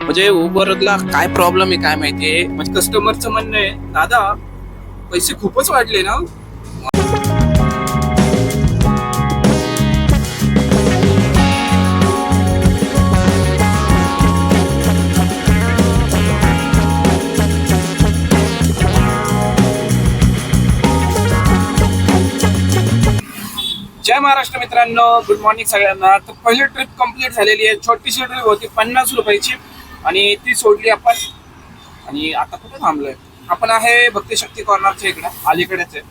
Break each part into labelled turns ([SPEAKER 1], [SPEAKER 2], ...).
[SPEAKER 1] म्हणजे उबरला काय प्रॉब्लेम आहे काय माहितीये. म्हणजे कस्टमरचं म्हणणं आहे, दादा पैसे खूपच वाढले ना. जय महाराष्ट्र मित्रांनो, गुड मॉर्निंग सगळ्यांना. तर पहिली ट्रिप कंप्लीट झालेली आहे. छोटीशी ट्रिप होती 50 रुपयाची आणि ती सोडली आपण. आणि आता कुठे थांबलोय आपण? आहे भक्तिशक्ती कॉर्नरच्या इकडे अलीकडेच आहे.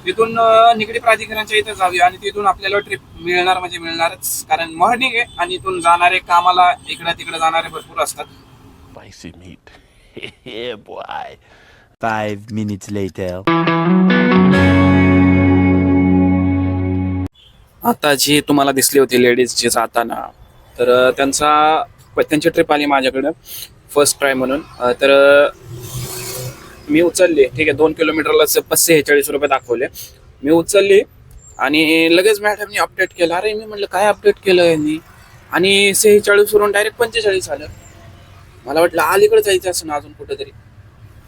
[SPEAKER 1] तिथून निगडी प्राधिकरणाच्या इथे जाऊया आणि तिथून आपल्याला ट्रिप मिळणार म्हणजे मिळणारच, कारण मॉर्निंग आहे आणि इथून जाणारे कामाला इकडे तिकडे जाणारे भरपूर असतात.
[SPEAKER 2] Spicy meat. Yeah, boy. 5 minutes later.
[SPEAKER 1] आता जी तुम्हाला दिसली होती लेडीज जे जाताना, तर त्यांची ट्रिप आली माझ्याकडं फर्स्ट ट्राय म्हणून. तर मी उचलली. ठीक आहे, 2 किलोमीटरला 46 रुपये दाखवले. मी उचलली आणि लगेच मॅडमनी अपडेट केलं. अरे मी म्हटलं काय अपडेट केलं यांनी? आणि 46 वरून डायरेक्ट 45 आलं. मला वाटलं अलीकडे जायचं असं ना अजून कुठेतरी.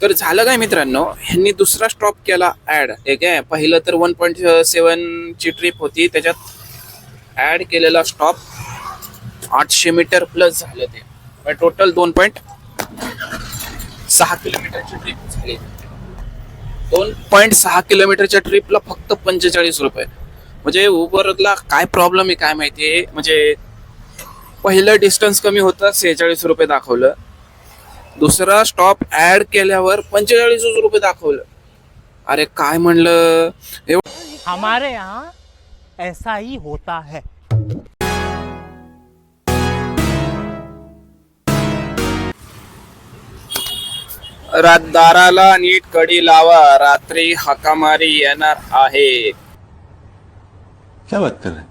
[SPEAKER 1] तर झालं काय मित्रांनो, ह्यांनी दुसरा स्टॉप केला ऍड. ठीक आहे, पहिलं तर 1.7 ची ट्रिप होती, त्याच्यात ऍड केलेला स्टॉप 800 मीटर प्लस झालं. ते टोटल 2.6 किलोमीटरची ट्रिप झाली. 2.6 किलोमीटरच्या ट्रिपला फक्त 45 रुपये. म्हणजे उबरला काय प्रॉब्लेम आहे काय माहितीये. म्हणजे पहिलं डिस्टन्स कमी होतं, 46 रुपये दाखवलं. दुसरा स्टॉप ऍड केल्यावर 45 रुपये दाखवलं. अरे काय म्हणलं,
[SPEAKER 3] हमारे यहाँ ऐसा ही होता है.
[SPEAKER 1] दाराला नीट कडी लावा, रात्री हाकामारी येणार आहे.
[SPEAKER 2] क्या बात कर रहे हैं?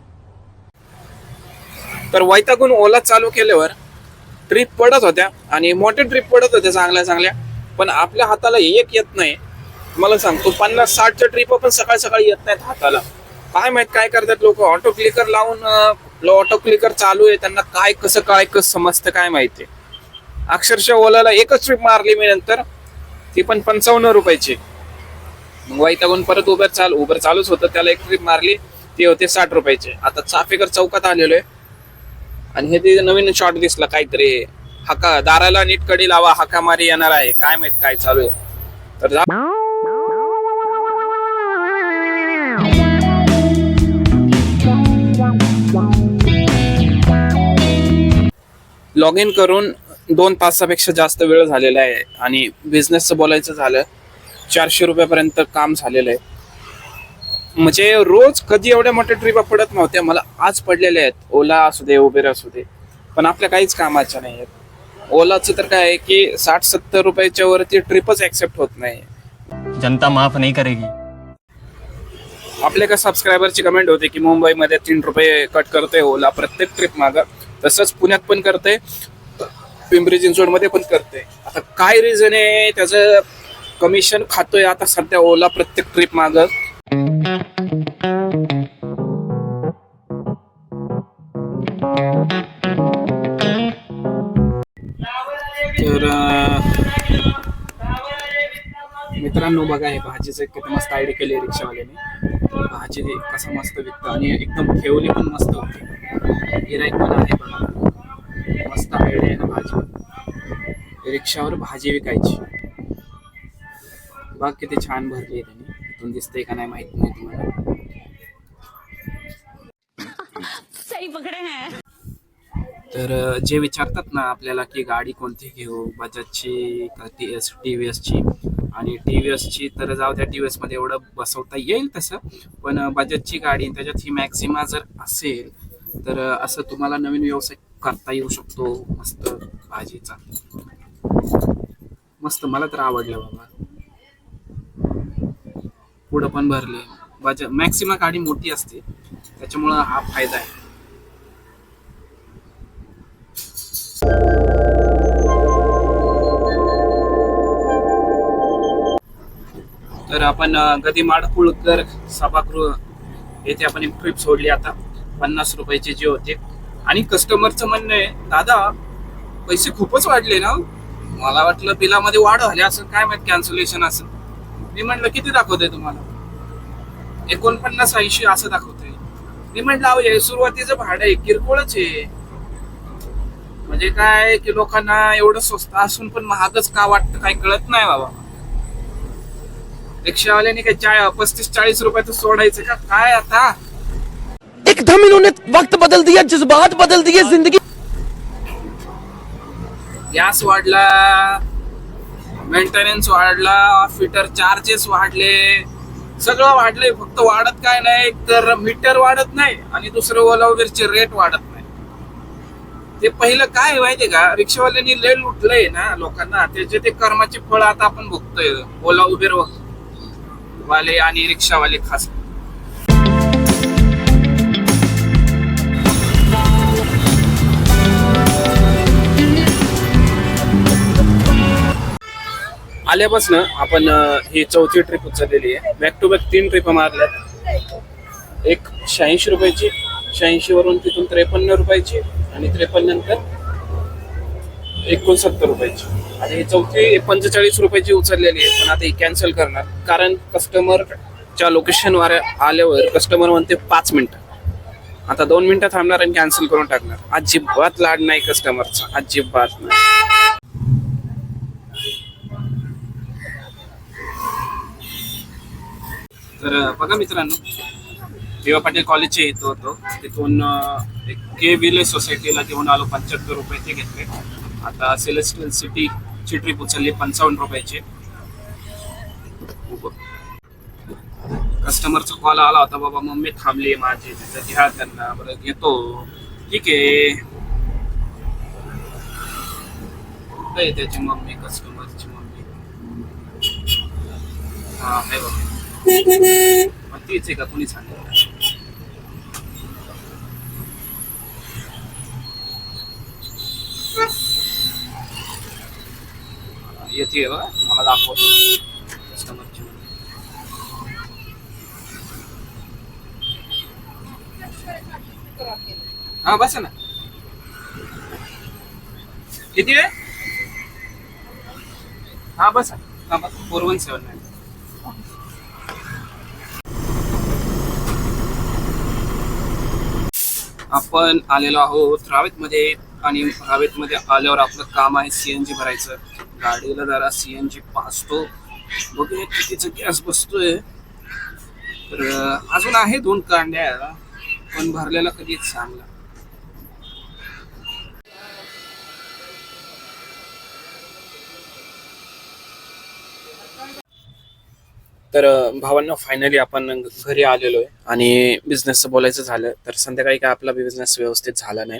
[SPEAKER 1] तर वैतागून ओला चालू केल्यावर ट्रिप पडत होत्या आणि मोठ्या ट्रिप पडत होत्या चांगल्या चांगल्या, पण आपल्या हाताला एक येत नाही. मला सांगतो 50-60च्या ट्रिप पण सकाळ सकाळी येत नाहीत हाताला. काय माहित काय करतात लोक. ऑटो क्लिकर लावून ऑटो क्लिकर चालू आहे, त्यांना काय कसं समजतं काय माहिती. अक्षरशः ओलाला एकच ट्रिप मारली मी नंतर, ती पण 55 रुपयाची. मग वैतागून परत उबर चालूच होतं, त्याला एक ट्रिप मारली, ती होते 60 रुपयाचे. आता चाफेकर चौकात आलेलो आहे आणि हे ते नवीन शॉट दिसला काहीतरी, दाराला नीट कडी लावा, हाकामारी येणार आहे. काय माहित काय चालू आहे. तर लॉग इन करून 2 तासापेक्षा जास्त वेळ झालेला आहे आणि बिझनेसचं बोलायचं झालं 400 रुपयापर्यंत काम झालेलं आहे. म्हणजे रोज कधी एवढ्या मोठ्या ट्रिपा पडत नव्हत्या, मला आज पडलेल्या आहेत. ओला असू दे, उबेर असू दे, पण आपल्या काहीच कामाच्या नाही आहेत. ओलाचं तर काय आहे की 60-70 रुपयाच्या वरती ट्रिपच ऍक्सेप्ट होत नाही.
[SPEAKER 3] जनता माफ नहीं करेगी.
[SPEAKER 1] आपल्या एका सबस्क्रायबरची कमेंट होती की मुंबईमध्ये 3 रुपये कट करते ओला प्रत्येक ट्रिप मागं. तसंच पुण्यात पण करते, पिंपरी चिंचवडमध्ये पण करते. आता काय रिझन आहे त्याचं? कमिशन खातोय आता सध्या ओला प्रत्येक ट्रिप मागं. तर मित्रांनो बघा, हे भाजीचं किती मस्त आयडिया केली रिक्षावाल्याने. भाजी कसं मस्त विकतं आणि एकदम ठेवली पण मस्त होती. गिराईक पण आहे बघा, मस्त आयडिया आहे ना भाजी. रिक्षावर भाजी विकायची. बघ किती छान भरली आहे त्यांनी. इथून दिसतंय का नाही माहित नाही तुम्हाला.
[SPEAKER 4] सही पकडे हैं.
[SPEAKER 1] तर जे विचारतात ना आपल्याला की गाडी कोणती घेऊ, बजाजची का टी-व्ही-एसची. आणि टी-व्ही-एसची तर जाऊ द्या, टी-व्ही-एसमध्ये एवढं बसवता येईल तसं, पण बजाजची गाडी त्याच्यात ही मॅक्झिमा जर असेल तर असं तुम्हाला नवीन व्यवसाय करता येऊ शकतो. मस्त भाजीचा, मस्त. मला तर आवडलं बाबा. पुढं पण भरले. मॅक्झिमा गाडी मोठी असते त्याच्यामुळं हा फायदा आहे. तर आपण गदिमाड कुळकर सभागृह येथे आपण एक ट्रिप सोडली आता 50 रुपयाची जी होती. आणि कस्टमरचं म्हणणं आहे, दादा पैसे खूपच वाढले ना. मला वाटलं बिलामध्ये वाढ झाली असं, काय माहित कॅन्सलेशन असं. मी म्हटलं किती दाखवतंय तुम्हाला, 49-80 असं दाखवतंय. मी म्हटलं अहो हे सुरुवातीचं भाडं आहे, किरकोळच आहे. म्हणजे काय की लोकांना एवढं स्वस्त असून पण महागच का वाटतं काय कळत नाही बाबा. रिक्षावाल्याने काय 35-40 रुपयाचं सोडायचं का काय आता.
[SPEAKER 5] एकदम इन्होंने वक्त बदल दिया, जज्बात बदल दिए, जिंदगी
[SPEAKER 1] गॅस वाढला, मेंटेनन्स वाढला, फिटर चार्जेस वाढले, सगळं वाढलंय. फक्त वाढत काय नाही तर मीटर वाढत नाही आणि दुसरं ओला उबेरचे रेट वाढत नाही. ते पहिलं काय माहितीये का, रिक्षावाल्यांनी लय लुटलंय ना लोकांना, त्याचे ते कर्माचे फळ आता आपण भोगतोय. ओला उबेर वाले आणि रिक्षावाले खास. आल्यापासून आपण ही चौथी ट्रिप उचललेली आहे. बॅक टू बॅक 3 ट्रिप मारल्यात. एक 86 रुपयाची, 86 वरून तिथून 53 रुपयाची आणि 53 नंतर 69 रुपयाची, आणि ही चौथी 45 रुपयाची उचललेली आहे. पण आता ही कॅन्सल करणार, कारण कस्टमरच्या लोकेशनवर आल्यावर कस्टमर म्हणते 5 मिनिटं. आता 2 मिनिटं थांबणार आणि कॅन्सल करून टाकणार. अजिबात लाड नाही कस्टमरचा, अजिबात नाही. तर बघा मित्रांनो, देवा पाटील कॉलेजच्या इथं होतो, तिथून एक के विले सोसायटीला घेऊन आलो. 75 रुपये ते घेतले. आता सेलेस्टियल सिटीची ट्रिप उचलली 55 रुपयाची. कस्टमरचा कॉल आला होता, बाबा मम्मी थांबली माझी, तिथं घ्या त्यांना. बरं घेतो, ठीक आहे. कुठे त्याची मम्मी, कस्टमरची मम्मी? हा आहे बघा, तीच आहे का, कोणी सांगितलं? येते बघा, मला दाखवतो कस्टमरची. हा बस ना, किती आहे? हा बस, हा बस 4179. आपण आलेलो आहोत रावेतमध्ये, आणि रावेतमध्ये आल्यावर आपलं काम आहे सीएनजी भरायचं. गाडीला जरा सीएनजी पाचतो, बघूया कितीचा गॅस बसतोय. तर अजून आहे 2 कांड्या, पण भरलेला कधीच चांगला. तर भावांना फायनली आपण घरी आलेलो आहे, आणि बिझनेसचं बोलायचं झालं तर संध्याकाळी काय आपला बिझनेस व्यवस्थित झाला नाही.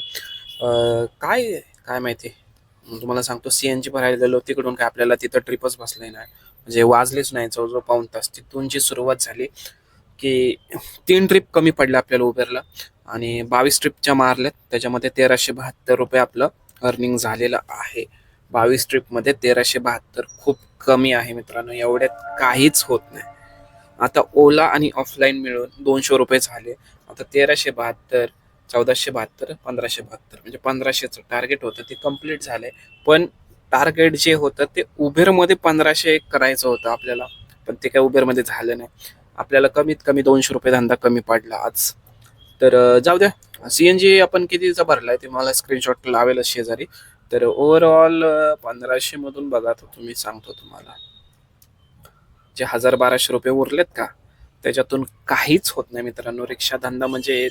[SPEAKER 1] काय काय माहिती, तुम्हाला सांगतो. सीएनजी भरायला गेलो, तिकडून काय आपल्याला तिथं ट्रिपच बसले नाही, म्हणजे वाजलेच नाही. जवळजवळ पाऊण तास तिथून जी सुरुवात झाली की 3 ट्रिप कमी पडल्या आपल्याला उबेरला, आणि 22 ट्रिपच्या मारल्यात. त्याच्यामध्ये 1372 रुपये आपलं अर्निंग झालेलं आहे. 22 ट्रिपमध्ये 1372 खूप कमी आहे मित्रांनो, एवढ्यात काहीच होत नाही. आता ओला आणि ऑफलाईन मिळून 200 रुपये झाले. आता 1372, 1472, 1572, म्हणजे 1500चं टार्गेट होतं ते कम्प्लीट झालंय. पण टार्गेट जे होतं ते उबेरमध्ये 1500 करायचं होतं आपल्याला, पण ते काय उबेरमध्ये झालं नाही. आपल्याला कमीत कमी 200 रुपये धंदा कमी पडला आज. तर जाऊ द्या. सीएनजी आपण कितीचा भरलाय ते मला स्क्रीनशॉट लावेल शेजारी. तर ओव्हरऑल 1500 मधून बघा, तर तुम्ही सांगतो तुम्हाला जे 1000-1200 रुपये उरलेत का, त्याच्यातून काहीच होत नाही मित्रांनो. रिक्षा धंदा म्हणजे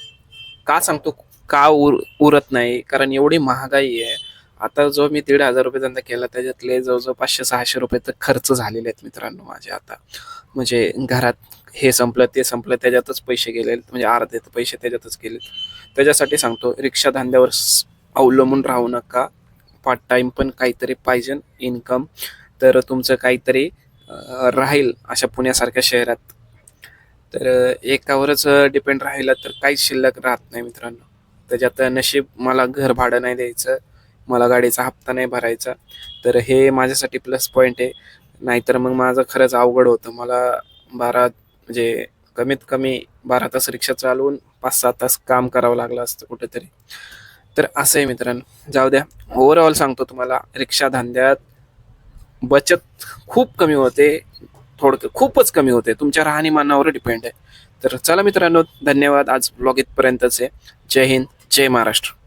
[SPEAKER 1] का सांगतो, का उरत नाही, कारण एवढी महागाई आहे. आता जो मी 1500 रुपये धंदा केला, त्याच्यातले जवळजवळ 500-600 रुपये तर खर्च झालेले आहेत मित्रांनो माझे. आता म्हणजे घरात हे संपलं ते संपलं, त्याच्यातच पैसे गेले, म्हणजे अर्धे पैसे त्याच्यातच गेले. त्याच्यासाठी सांगतो, रिक्षा धंद्यावर अवलंबून राहू नका. पार्ट टाइम पण काहीतरी पाहिजे इन्कम, तर तुमचं काहीतरी राहील अशा पुण्यासारख्या शहरात. तर एकावरच डिपेंड राहिलं तर काहीच शिल्लक राहत नाही मित्रांनो. त्याच्यात नशीब, मला घर भाडं नाही द्यायचं, मला गाडीचा हप्ता नाही भरायचा, तर हे माझ्यासाठी प्लस पॉईंट आहे. नाहीतर मग माझं खरंच अवघड होतं. मला म्हणजे कमीत कमी 12 तास रिक्षा चालवून 5-6 तास काम करावं लागलं असतं कुठेतरी. तर असं आहे मित्रांनो, जाऊ द्या. ओव्हरऑल सांगतो तुम्हाला, रिक्षा धंद्यात बचत खूप कमी होते, खूपच कमी होते. तुमच्या राहणीमानावर डिपेंड आहे. तर चला मित्रांनो, धन्यवाद. आज ब्लॉग इथपर्यंतच आहे. जय हिंद, जय महाराष्ट्र.